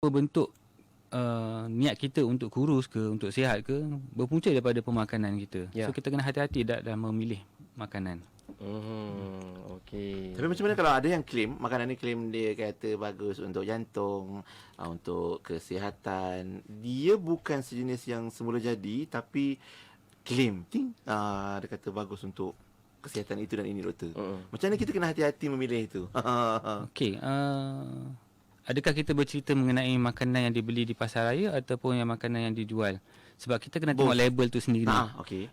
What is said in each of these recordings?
apa bentuk niat kita untuk kurus ke, untuk sihat ke, berpunca daripada pemakanan kita. So kita kena hati-hati dalam memilih makanan. Okey. Tapi macam mana kalau ada yang claim makanan ni, claim dia kata bagus untuk jantung, untuk kesihatan, dia bukan sejenis yang semula jadi tapi claim dia kata bagus untuk kesihatan itu dan ini, doktor. Macam mana kita kena hati-hati memilih itu? Okey, adakah kita bercerita mengenai makanan yang dibeli di pasar raya ataupun yang makanan yang dijual? Sebab kita kena tengok label tu sendiri. Okey.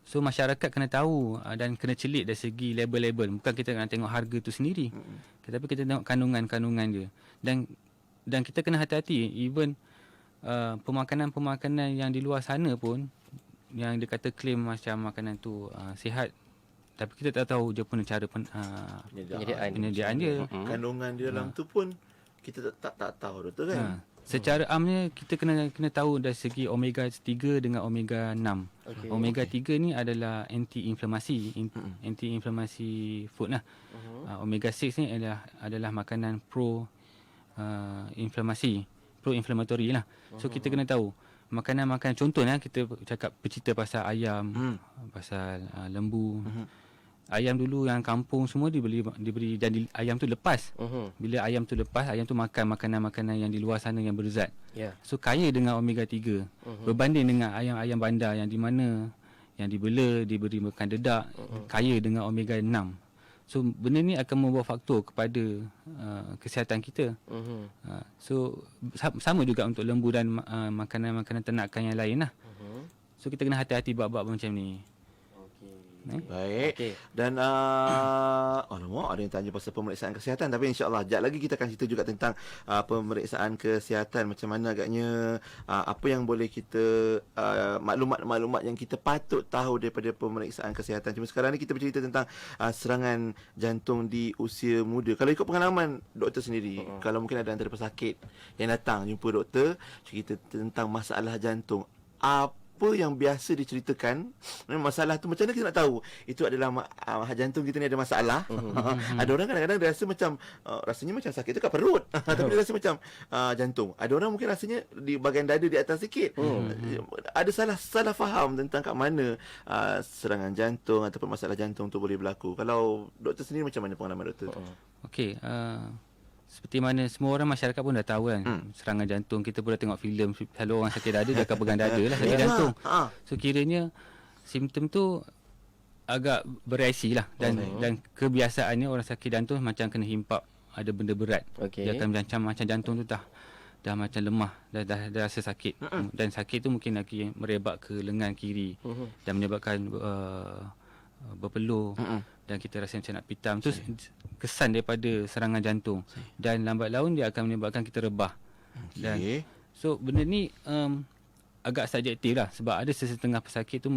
So masyarakat kena tahu dan kena celik dari segi label-label. Bukan kita kena tengok harga tu sendiri. Tetapi kita tengok kandungan-kandungan dia. Dan kita kena hati-hati, even pemakanan-pemakanan yang di luar sana pun, yang dia kata claim macam makanan tu sihat, tapi kita tak tahu dia pun cara penyediaan dia. Kandungan di dalam tu pun kita tak tahu, doktor, kan? Secara amnya kita kena tahu dari segi omega 3 dengan omega 6. Omega 3 ni adalah anti-inflamasi, anti-inflamasi food lah. Omega 6 ni adalah makanan pro-inflamasi, pro-inflammatory lah. So kita kena tahu makanan-makanan, contohnya kita cakap bercerita pasal ayam, pasal lembu. Ayam dulu yang kampung semua diberi dan ayam tu lepas. Bila ayam tu lepas, ayam tu makan makanan-makanan yang di luar sana yang berzat. So kaya dengan omega 3. Berbanding dengan ayam-ayam bandar yang di mana yang dibela, diberi makan dedak, kaya dengan omega 6. So benda ni akan membawa faktor kepada kesihatan kita. So sama juga untuk lembu dan makanan-makanan ternakan yang lain lah. So kita kena hati-hati bab-bab macam ni. Baik. Dan alamak, ada yang tanya pasal pemeriksaan kesihatan, tapi insya-Allah sekejap lagi kita akan cerita juga tentang pemeriksaan kesihatan, macam mana agaknya apa yang boleh kita maklumat-maklumat yang kita patut tahu daripada pemeriksaan kesihatan. Cuma sekarang ni kita bercerita tentang serangan jantung di usia muda. Kalau ikut pengalaman doktor sendiri, kalau mungkin ada antara pesakit yang datang jumpa doktor cerita tentang masalah jantung, apa yang biasa diceritakan, masalah tu macam mana kita nak tahu itu adalah jantung kita ni ada masalah? Ada orang kadang-kadang dia rasa macam rasanya macam sakit tu kat perut, tapi dia rasa macam jantung. Ada orang mungkin rasanya di bahagian dada di atas sikit. Ada salah faham tentang kat mana serangan jantung ataupun masalah jantung tu boleh berlaku. Kalau doktor sendiri, macam mana pengalaman doktor? Okey, seperti mana semua orang masyarakat pun dah tahu kan, serangan jantung. Kita pun dah tengok filem, selalu orang sakit dada dia akan pegang dada lah, sakit jantung. So kiranya simptom tu agak bereaksi lah. Dan kebiasaannya orang sakit jantung macam kena himpap ada benda berat. Dia akan macam jantung tu dah macam lemah, dah rasa sakit. Dan sakit tu mungkin lagi merebak ke lengan kiri dan menyebabkan berpeluh, dan kita rasa macam nak pitam. Tu kesan daripada serangan jantung. Dan lambat laun dia akan menyebabkan kita rebah. Dan so benda ni agak subjektif lah, sebab ada sesetengah pesakit tu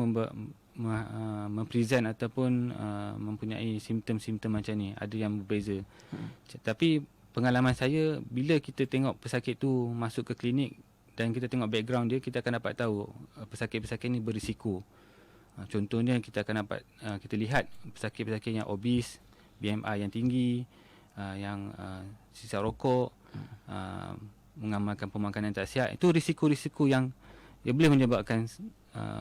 mempresent ataupun mempunyai simptom-simptom macam ni. Ada yang berbeza. Tapi pengalaman saya, bila kita tengok pesakit tu masuk ke klinik dan kita tengok background dia, kita akan dapat tahu pesakit-pesakit ni berisiko. Contohnya kita akan dapat kita lihat pesakit-pesakit yang obes, BMI yang tinggi, yang sisa rokok, mengamalkan pemakanan tak sihat. Itu risiko-risiko yang boleh menyebabkan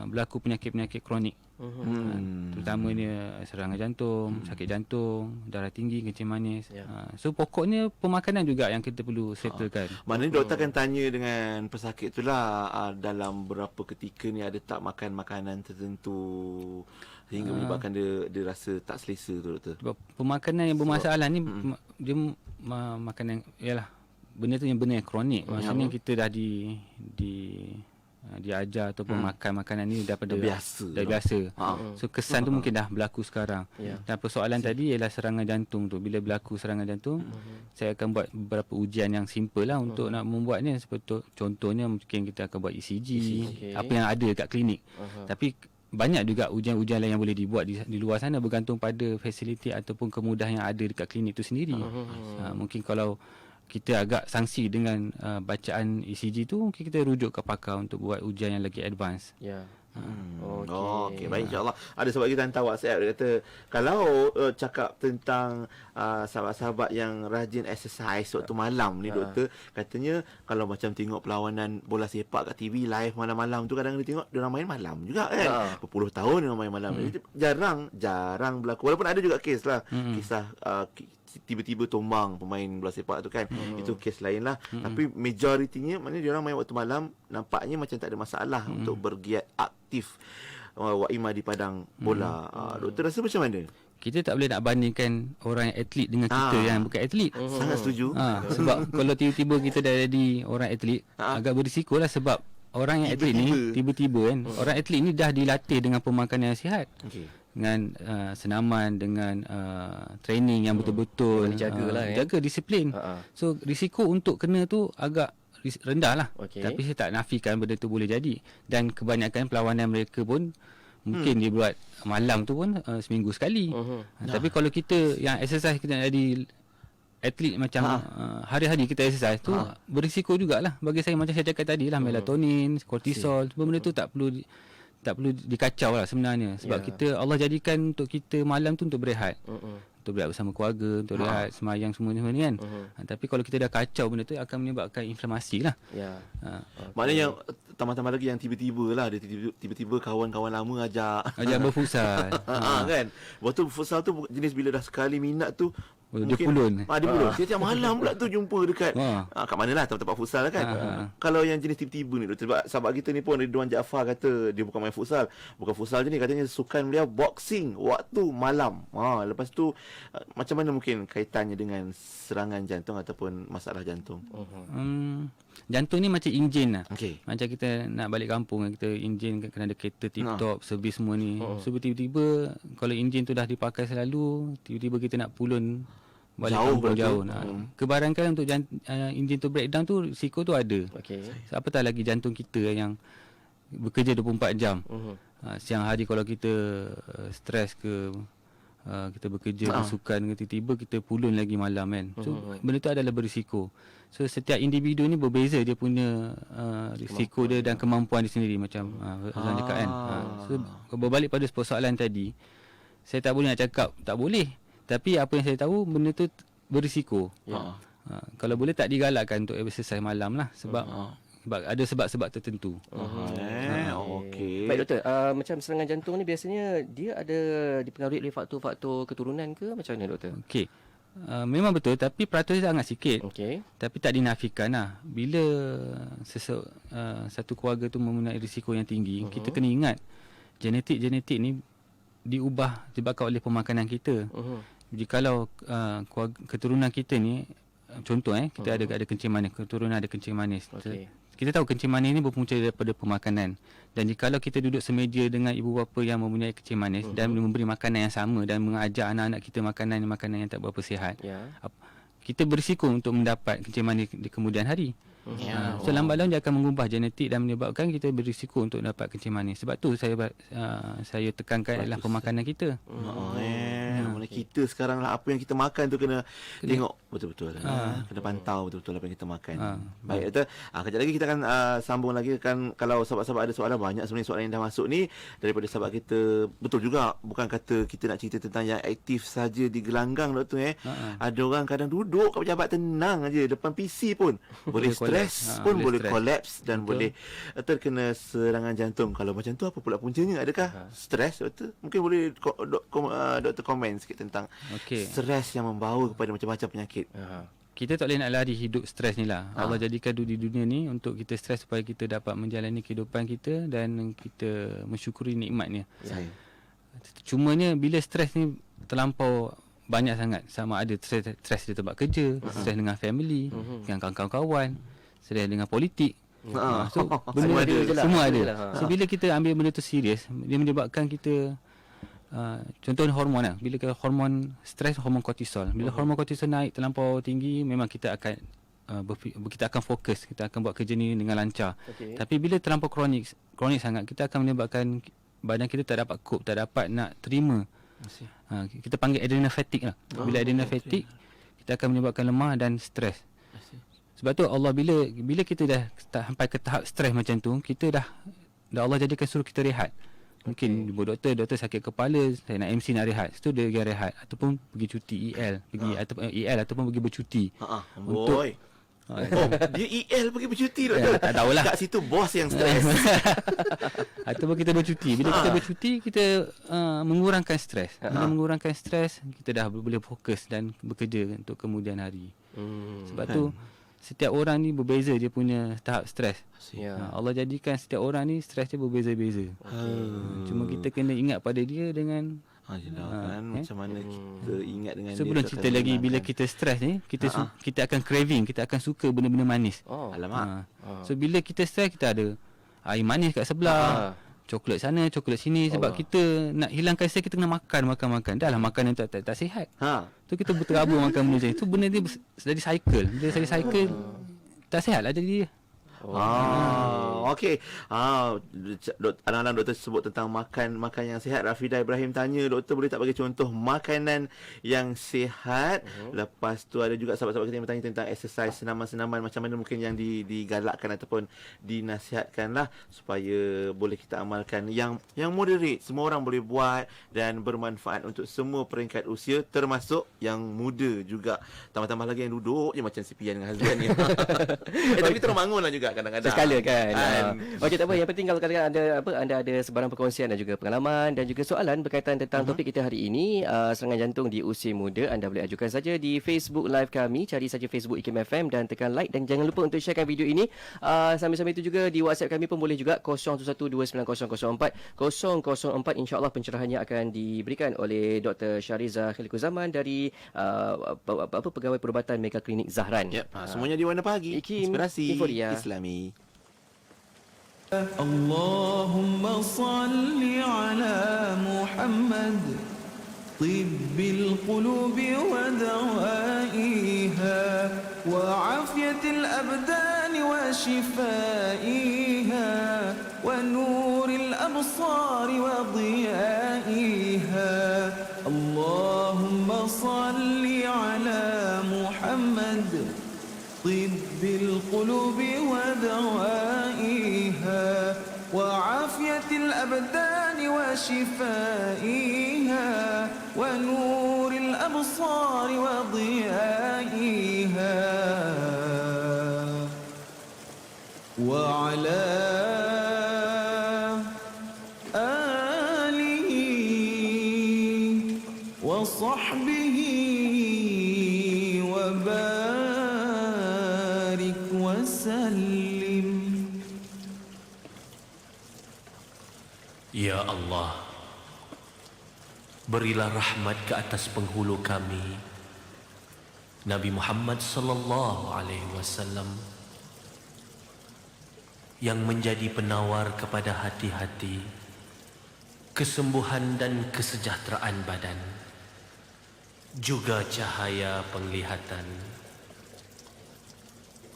berlaku penyakit-penyakit kronik. Terutamanya serangan jantung, sakit jantung, darah tinggi, kencing manis. So pokoknya pemakanan juga yang kita perlu settlekan. Maknanya doktor akan tanya dengan pesakit tu lah, dalam berapa ketika ni ada tak makan makanan tertentu sehingga menyebabkan dia rasa tak selesa tu, doktor. Sebab pemakanan yang bermasalah ni dia makanan, yalah, benda tu yang benda yang kronik. Maksudnya kita dah diajar ataupun makan makanan ni dah biasa. So kesan tu mungkin dah berlaku sekarang. Dan persoalan tadi ialah serangan jantung tu. Bila berlaku serangan jantung, saya akan buat beberapa ujian yang simple lah untuk nak membuatnya. Seperti contohnya mungkin kita akan buat ECG, apa yang ada kat klinik. Tapi banyak juga ujian-ujian lain yang boleh dibuat di luar sana, bergantung pada fasiliti ataupun kemudahan yang ada dekat klinik tu sendiri. Mungkin kalau kita agak sangsi dengan bacaan ECG tu, mungkin kita rujuk ke pakar untuk buat ujian yang lagi advance. Okey, baik, insya-Allah. Ada sahabat kita hantar WhatsApp, dia kata kalau cakap tentang sahabat-sahabat yang rajin exercise waktu malam ni, doktor, katanya kalau macam tengok perlawanan bola sepak kat TV live malam-malam tu, kadang dia tengok dia orang main malam juga kan. Berpuluh tahun dia orang main malam. Jarang berlaku. Walaupun ada juga kes lah, kisah tiba-tiba tumbang pemain bola sepak tu kan. Itu kes lain lah. Tapi majoritinya maknanya dia orang main waktu malam, nampaknya macam tak ada masalah untuk bergiat aktif waima di padang bola. Doktor rasa macam mana? Kita tak boleh nak bandingkan orang yang atlet dengan kita yang bukan atlet. Sangat setuju. Sebab kalau tiba-tiba kita dah jadi orang atlet, agak berisiko lah, sebab orang yang atlet ni tiba-tiba kan, orang atlet ni dah dilatih dengan pemakanan yang sihat. Dengan senaman, dengan training yang betul-betul, jaga disiplin. So risiko untuk kena tu agak rendah lah. Tapi saya tak nafikan benda tu boleh jadi. Dan kebanyakan perlawanan mereka pun mungkin dia buat malam tu pun seminggu sekali. Tapi kalau kita yang exercise, kita nak jadi atlet macam hari-hari kita exercise tu, berisiko jugalah. Bagi saya, macam saya cakap tadi lah, melatonin, kortisol, semua benda tu tak perlu dikacau lah sebenarnya. Sebab kita, Allah jadikan untuk kita malam tu untuk berehat, untuk berehat bersama keluarga, untuk berehat semayang semua ni kan. Tapi kalau kita dah kacau benda tu, akan menyebabkan inflamasi lah. Maknanya yang tambah-tambah lagi yang tiba-tiba lah, dia tiba-tiba kawan-kawan lama ajak berfutsal. Kan. Waktu futsal tu jenis bila dah sekali minat tu, dia pulun. Dia pulun. Tiap malam pula tu jumpa dekat kat manalah tempat-tempat futsal kan. Kalau yang jenis tiba-tiba ni, doktor, sahabat kita ni pun, Ridwan Jaafar kata dia bukan main futsal. Bukan futsal je ni, katanya sukan beliau boxing waktu malam. Lepas tu macam mana mungkin kaitannya dengan serangan jantung ataupun masalah jantung? Jantung ni macam enjin lah. Macam kita nak balik kampung, kita enjin kena ada kereta tip-top, servis semua ni. So tiba-tiba kalau enjin tu dah dipakai selalu, tiba-tiba kita nak pulun balik kampung jauh. Kebarangkali untuk enjin tu breakdown tu, risiko tu ada. So, apatah lagi jantung kita yang bekerja 24 jam. Siang hari kalau kita stres ke, kita bekerja bersukan, tiba-tiba kita pulun lagi malam kan. So benda tu adalah berisiko. So setiap individu ni berbeza dia punya risiko dia dan kemampuan dia sendiri, macam Azlan cakap kan. So berbalik pada persoalan tadi, saya tak boleh nak cakap tak boleh, tapi apa yang saya tahu, benda tu berisiko. Kalau boleh tak digalakkan untuk exercise malam lah, sebab ada sebab-sebab tertentu. Okey. Baik doktor, macam serangan jantung ni biasanya dia ada dipengaruhi oleh faktor-faktor keturunan ke, macam mana doktor? Okey. Memang betul, tapi peratus dia sangat sikit. Tapi tak dinafikan lah. Bila satu keluarga tu mempunyai risiko yang tinggi, kita kena ingat genetik ni diubah disebabkan oleh pemakanan kita. Jikalau keturunan kita ni, contoh kita ada kencing manis, keturunan ada kencing manis. Kita tahu kencing manis ni berpunca daripada pemakanan. Dan jikalau kita duduk semeja dengan ibu bapa yang mempunyai kencing manis dan memberi makanan yang sama dan mengajar anak-anak kita makanan yang tak berapa sihat, kita berisiko untuk mendapat kencing manis di kemudian hari. So lambat laun dia akan mengubah genetik dan menyebabkan kita berisiko untuk dapat kencing manis. Sebab tu saya tekankan adalah pemakanan kita. Kita sekarang lah, apa yang kita makan tu kena tengok betul-betul. Kena pantau betul-betul apa yang kita makan. Baik doktor, kejap lagi kita akan sambung lagi kan. Kalau sahabat-sahabat ada soalan, banyak sebenarnya soalan yang dah masuk ni daripada sahabat kita. Betul juga, bukan kata kita nak cerita tentang yang aktif saja di gelanggang doktor. Ada orang kadang duduk kat pejabat tenang aja depan PC pun boleh stres, pun boleh collapse dan boleh terkena serangan jantung. Kalau macam tu, apa pula puncanya? Adakah stres doktor? Mungkin boleh doktor komen sikit tentang stres yang membawa kepada macam-macam penyakit. Kita tak boleh nak lari hidup stres ni lah. Allah jadikan di dunia ni untuk kita stres supaya kita dapat menjalani kehidupan kita dan kita mensyukuri nikmatnya. Cumanya bila stres ni terlampau banyak sangat, sama ada stres di tempat kerja, stres dengan family, dengan kawan-kawan, stres dengan politik. So semua ada. So bila kita ambil benda tu serius, dia menyebabkan kita contohnya hormon lah. Bila hormon stres, hormon kortisol, bila hormon kortisol naik terlampau tinggi, memang kita akan kita akan fokus, kita akan buat kerja ni dengan lancar. Tapi bila terlampau kronik sangat, kita akan menyebabkan badan kita tak dapat cope, tak dapat nak terima. Kita panggil adrenal fatigue lah. Bila adrenal fatigue, kita akan menyebabkan lemah dan stres. Sebab tu Allah bila kita dah sampai ke tahap stres macam tu, kita dah Dan Allah jadikan suruh kita rehat. Mungkin jumpa doktor sakit kepala, saya nak MC nak rehat. Situ dia pergi rehat ataupun pergi cuti ataupun EL ataupun pergi bercuti. Untuk dia EL pergi bercuti doktor. Tak tahulah. Kat situ bos yang stres. Ataupun kita bercuti. Bila kita bercuti, kita mengurangkan stres. Bila mengurangkan stres, kita dah boleh fokus dan bekerja untuk kemudian hari. Sebab tu setiap orang ni berbeza dia punya tahap stres. Allah jadikan setiap orang ni stres dia berbeza-beza. Cuma kita kena ingat pada dia dengan macam mana kita ingat dengan sebelum dia. cerita lagi, bila kita stres ni, kita akan craving, kita akan suka benda-benda manis. Alamak. So bila kita stres, kita ada air manis kat sebelah, coklat sana, coklat sini. Sebab kita nak hilangkan stres, kita kena makan. Dah lah makan yang tak sihat. Tu kita berterabur makan benda macam tu. Benda dia jadi cycle. Bila jadi cycle, tak sihat lah jadi dia. Okey. Anak-anak doktor sebut tentang makan yang sihat. Rafidah Ibrahim tanya, doktor boleh tak bagi contoh makanan yang sihat? Lepas tu ada juga sahabat-sahabat kita yang bertanya tentang exercise, senaman-senaman macam mana mungkin yang digalakkan ataupun dinasihatkan lah supaya boleh kita amalkan yang moderate, semua orang boleh buat dan bermanfaat untuk semua peringkat usia, termasuk yang muda juga. Tambah-tambah lagi yang duduk je macam si Pian dengan husband ni. Tapi terus bangun lah juga kadang-kadang. Sekala kan. Okey, tak apa. Yang penting kalau katakan anda ada sebarang perkongsian dan juga pengalaman dan juga soalan berkaitan tentang topik kita hari ini, serangan jantung di usia muda, anda boleh ajukan saja di Facebook Live kami. Cari saja Facebook IKIM FM dan tekan like, dan jangan lupa untuk sharekan video ini. Sambil-sambil itu juga di WhatsApp kami pun boleh juga, 01129004 004. InsyaAllah pencerahannya akan diberikan oleh Dr. Syahriza Khalikuzaman dari Pegawai Perubatan Mega Klinik Zahran. Semuanya di Warna Pagi. Inspirasi Islami. Allahumma salli ala Muhammad tibbil qulubi wa dawaiha wa afiyatil abdani wa shifaiha wa nuril absari wa diyaiha. Allahumma salli ala Muhammad tibbil qulubi wa dawaiha wa afiyatil abdani wa shifaiha wa nuril absari wa diyaiha wa ala alihi wa sahbihi wa wasallim. Ya Allah, berilah rahmat ke atas penghulu kami, Nabi Muhammad sallallahu alaihi wasallam, yang menjadi penawar kepada hati-hati, kesembuhan dan kesejahteraan badan, juga cahaya penglihatan.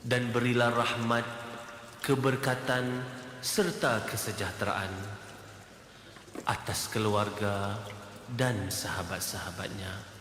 Dan berilah rahmat, keberkatan serta kesejahteraan atas keluarga dan sahabat-sahabatnya.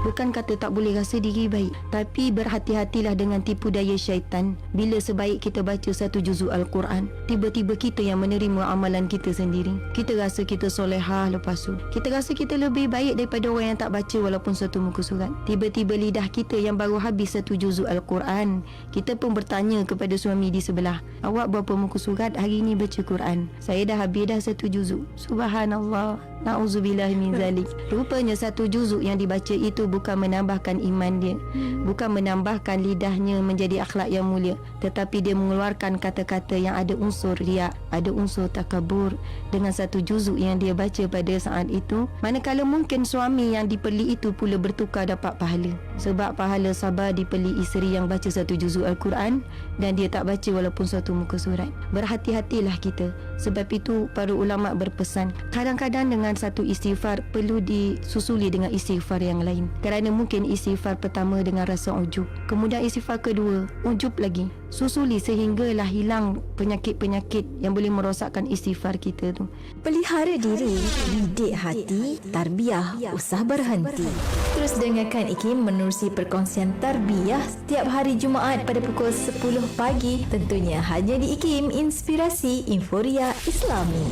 Bukan kata tak boleh rasa diri baik, tapi berhati-hatilah dengan tipu daya syaitan. Bila sebaik kita baca satu juzuk Al-Quran, tiba-tiba kita yang menerima amalan kita sendiri. Kita rasa kita solehah, lepas tu kita rasa kita lebih baik daripada orang yang tak baca walaupun satu muka surat. Tiba-tiba lidah kita yang baru habis satu juzuk Al-Quran, kita pun bertanya kepada suami di sebelah, awak berapa muka surat hari ini baca Quran? Saya dah habis dah satu juzuk. Subhanallah, na'udzubillah min zalik. Rupanya satu juzuk yang dibaca itu bukan menambahkan iman dia, bukan menambahkan lidahnya menjadi akhlak yang mulia, tetapi dia mengeluarkan kata-kata yang ada unsur riak, ada unsur takabur dengan satu juzuk yang dia baca pada saat itu. Manakala mungkin suami yang dipeli itu pula bertukar dapat pahala, sebab pahala sabar dipeli isteri yang baca satu juzuk Al-Quran dan dia tak baca walaupun satu muka surat. Berhati-hatilah kita. Sebab itu para ulama berpesan, kadang-kadang dengan satu istighfar perlu disusuli dengan istighfar yang lain. Kerana mungkin istighfar pertama dengan rasa ujub, kemudian istighfar kedua ujub lagi, susuli sehinggalah hilang penyakit-penyakit yang boleh merosakkan istighfar kita tu. Pelihara diri, didik hati, tarbiyah usah berhenti. Terus dengarkan IKIM menerusi perkongsian tarbiyah setiap hari Jumaat pada pukul 10 pagi, tentunya hanya di IKIM Inspirasi Inforia Islami.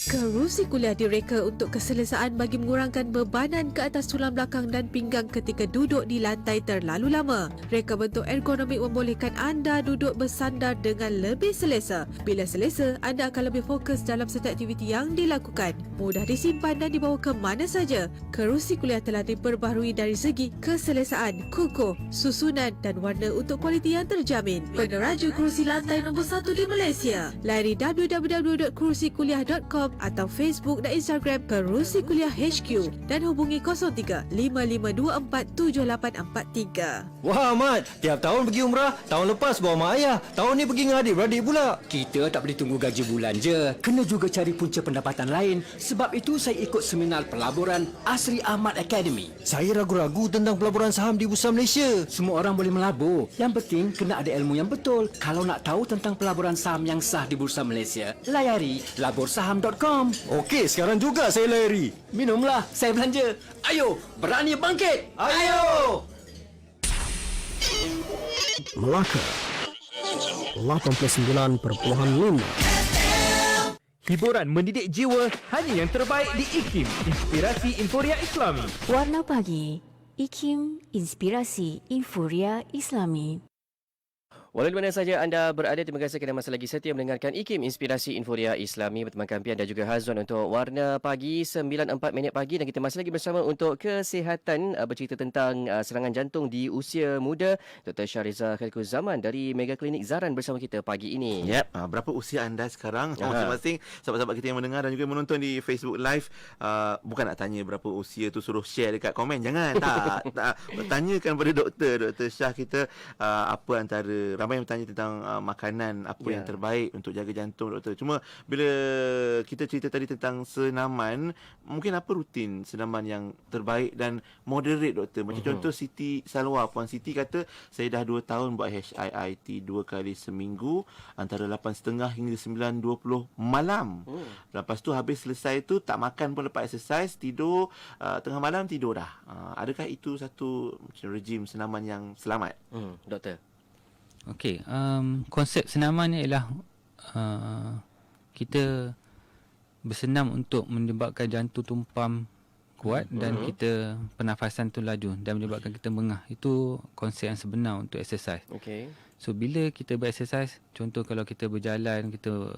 Kerusi kuliah direka untuk keselesaan bagi mengurangkan bebanan ke atas tulang belakang dan pinggang ketika duduk di lantai terlalu lama. Reka bentuk ergonomik membolehkan anda duduk bersandar dengan lebih selesa. Bila selesa, anda akan lebih fokus dalam setiap aktiviti yang dilakukan. Mudah disimpan dan dibawa ke mana saja. Kerusi kuliah telah diperbaharui dari segi keselesaan, kukuh, susunan dan warna untuk kualiti yang terjamin. Peneraju kerusi lantai nombor 1 di Malaysia. Layari www.kurusikuliah.com atau Facebook dan Instagram Kerusi Kuliah HQ dan hubungi 03-5524-7843. Wah Ahmad, tiap tahun pergi umrah. Tahun lepas bawa mak ayah. Tahun ni pergi dengan adik-beradik pula. Kita tak boleh tunggu gaji bulan je. Kena juga cari punca pendapatan lain. Sebab itu saya ikut seminar pelaburan Asri Ahmad Academy. Saya ragu-ragu tentang pelaburan saham di Bursa Malaysia. Semua orang boleh melabur. Yang penting kena ada ilmu yang betul. Kalau nak tahu tentang pelaburan saham yang sah di Bursa Malaysia, layari labursaham.com. Okey, sekarang juga saya layari. Minumlah, saya belanja. Ayo, berani bangkit. Ayo! Melaka 89.5. Hiburan mendidik jiwa hanya yang terbaik di IKIM Inspirasi Inforia Islami. Warna Pagi, IKIM Inspirasi Inforia Islami. Walau di mana saja anda berada, terima kasih kerana masih lagi setia mendengarkan IKIM Inspirasi Inforia Islami bersama Kampian dan juga Hazwan untuk Warna Pagi 9.4 pagi, dan kita masih lagi bersama untuk kesihatan, bercerita tentang serangan jantung di usia muda. Dr. Syahriza Khalikuzaman dari Mega Klinik Zaran bersama kita pagi ini. Yep. Berapa usia anda sekarang? Masing-masing sahabat-sahabat kita yang mendengar dan juga menonton di Facebook Live, bukan nak tanya berapa usia tu suruh share dekat komen, jangan. tak. Tanyakan pada Dr. Syah kita apa antara, ramai yang bertanya tentang makanan apa yang terbaik untuk jaga jantung, doktor. Cuma bila kita cerita tadi tentang senaman, mungkin apa rutin senaman yang terbaik dan moderate, doktor? Macam contoh Siti Salwa, Puan Siti kata saya dah 2 tahun buat HIIT 2 kali seminggu antara 8.30 hingga 9.20 malam. Lepas tu habis selesai tu tak makan pun lepas exercise, tidur tengah malam tidur dah. Adakah itu satu rejim senaman yang selamat? Doktor. Okey, konsep senaman ni ialah kita bersenam untuk menyebabkan jantung tu pam kuat dan kita pernafasan tu laju dan menyebabkan kita mengah. Itu konsep yang sebenar untuk exercise. Okey. So bila kita berexercise, contoh kalau kita berjalan, kita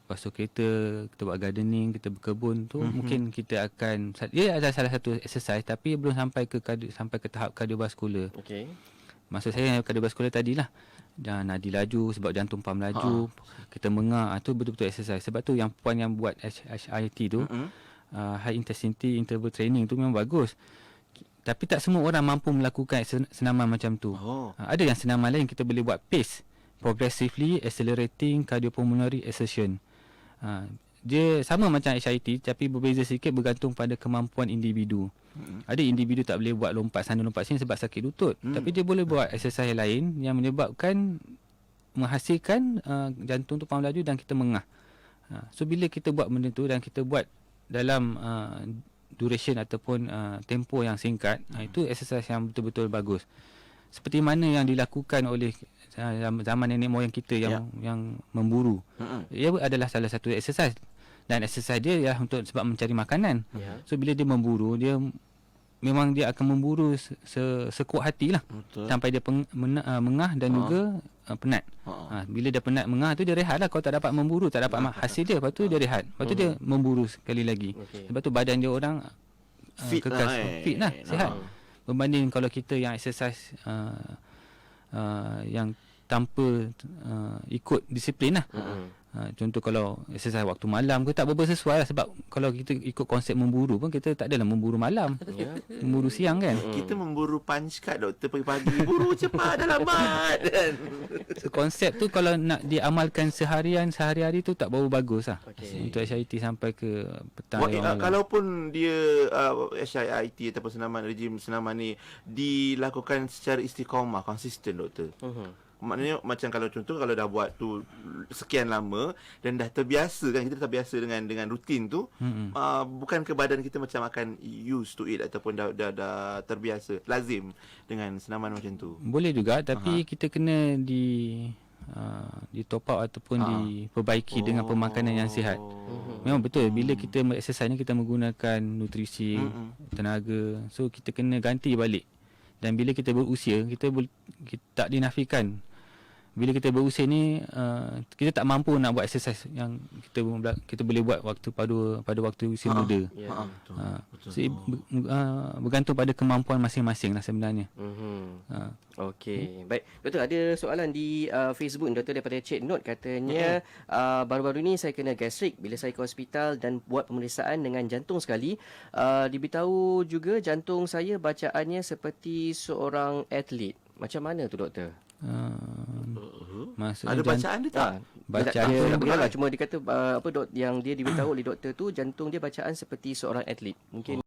basuh kereta, kita buat gardening, kita berkebun tu, mungkin kita akan, dia ada salah satu exercise tapi belum sampai ke tahap kardiovaskular. Okey. Maksud saya kardiovaskular tadilah dan nadi laju sebab jantung pam laju, kita mengah, tu betul-betul exercise. Sebab tu yang puan yang buat HIIT tu, high intensity interval training tu memang bagus. Tapi tak semua orang mampu melakukan senaman macam tu. Ada yang senaman lain kita boleh buat pace, progressively accelerating cardiopulmonary exertion. Dia sama macam HIIT tapi berbeza sikit bergantung pada kemampuan individu. Ada individu tak boleh buat lompat sana lompat sini sebab sakit lutut, tapi dia boleh buat exercise lain yang menyebabkan menghasilkan jantung tu pam laju dan kita mengah. So bila kita buat benda tu dan kita buat dalam duration ataupun tempo yang singkat, itu exercise yang betul-betul bagus. Seperti mana yang dilakukan oleh zaman nenek moyang kita yang memburu. Ia adalah salah satu exercise. Dan exercise dia ialah untuk sebab mencari makanan. So bila dia memburu, dia memang dia akan memburu sekuat hatilah. Sampai dia mengah dan juga penat. Bila dia penat mengah tu dia rehatlah. Kalau tak dapat memburu, tak dapat hasil dia, lepas tu dia rehat. Lepas tu dia memburu sekali lagi. Sebab tu badan dia orang fit lah, sihat. Berbanding kalau kita yang exercise yang tanpa ikut disiplin lah. Contoh kalau exercise waktu malam ke tak berapa sesuai lah, sebab kalau kita ikut konsep memburu pun kita tak adalah memburu malam. Memburu siang kan. Kita memburu punch card doktor pagi-pagi. Buru cepat dah lambat. So, konsep tu kalau nak diamalkan sehari-hari tu tak berapa bagus lah. Untuk HIIT sampai ke petang. Kalaupun dia HIIT ataupun rejim senaman ni dilakukan secara istiqamah, konsisten doktor. Maknanya macam kalau contoh kalau dah buat tu sekian lama dan dah terbiasa kan, kita dah terbiasa dengan rutin tu, bukan ke badan kita macam akan used to it ataupun dah terbiasa lazim dengan senaman macam tu. Boleh juga, tapi kita kena di top up ataupun diperbaiki dengan pemakanan yang sihat. Memang betul bila kita exercise ni kita menggunakan nutrisi, tenaga. So kita kena ganti balik. Dan bila kita berusia, kita tak dinafikan. Bila kita berusia ni kita tak mampu nak buat exercise yang kita boleh buat pada waktu usia muda. So bergantung pada kemampuan masing-masing lah sebenarnya. Okey, baik. Doktor, ada soalan di Facebook doktor daripada Cik Not, katanya baru-baru ni saya kena gastrik bila saya ke hospital dan buat pemeriksaan dengan jantung sekali. Diberitahu juga jantung saya bacaannya seperti seorang atlet. Macam mana tu doktor? Ada bacaan dia tak? Bacaan dia tak benar lah, cuma dia kata yang dia diberitahu oleh doktor tu jantung dia bacaan seperti seorang atlet. Mungkin